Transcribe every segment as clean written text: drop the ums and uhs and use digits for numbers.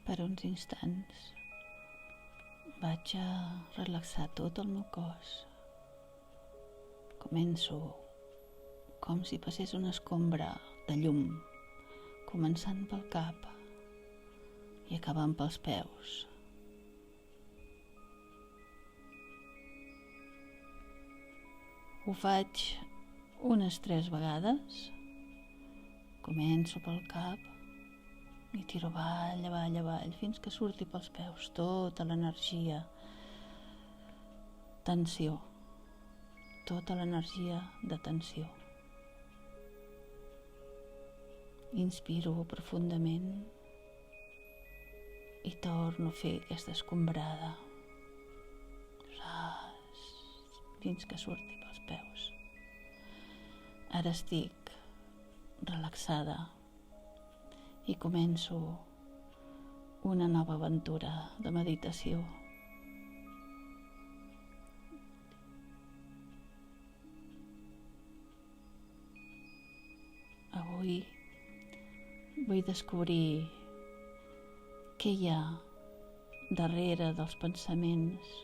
Per uns instants vaig a relaxar tot el meu cos. Començo com si passés una escombra de llum, començant pel cap i acabant pels peus. Ho faig unes 3 vegades. Començo pel cap i tiro avall, avall, avall, fins que surti pels peus tota l'energia, tensió, tota l'energia de tensió. Inspiro profundament i torno a fer aquesta escombrada fins que surti pels peus. Ara estic relaxada i començo una nova aventura de meditació. Avui vull descobrir què hi ha darrere dels pensaments,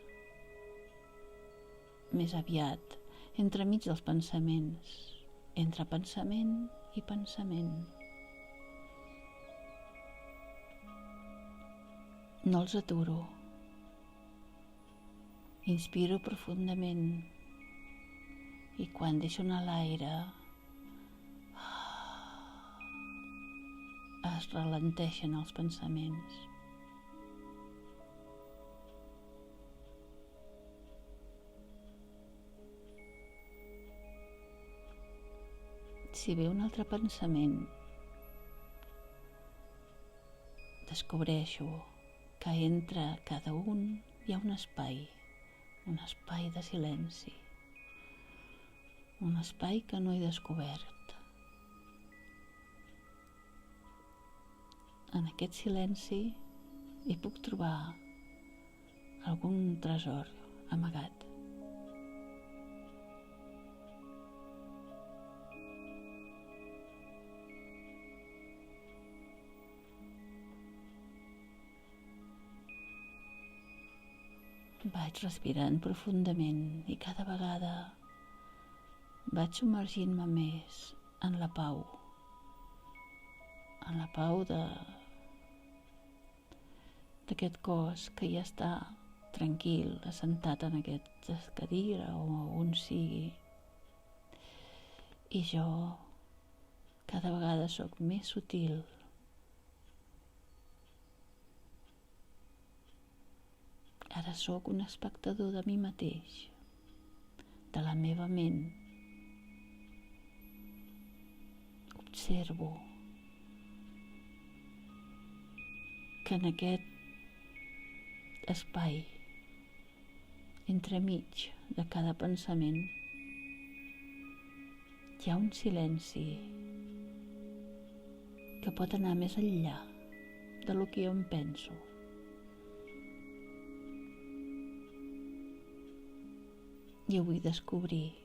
més aviat entremig dels pensaments, entre pensament i pensament. No els aturo. Inspiro profundament i quan deixo anar l'aire es ralenteixen els pensaments. Si ve un altre pensament, descobreixo que entre cada un hi ha un espai de silenci, un espai que no he descobert. En aquest silenci hi puc trobar algun tresor amagat. Vaig respirant profundament i cada vegada vaig submergint-me més en la pau d'aquest cos que ja està tranquil, assentat en aquesta cadira o on sigui. I jo cada vegada sóc més sutil. Ara sóc un espectador de mi mateix, de la meva ment. Observo que en aquest espai, entremig de cada pensament, hi ha un silenci que pot anar més enllà de lo que jo em penso. I ho vull descobrir.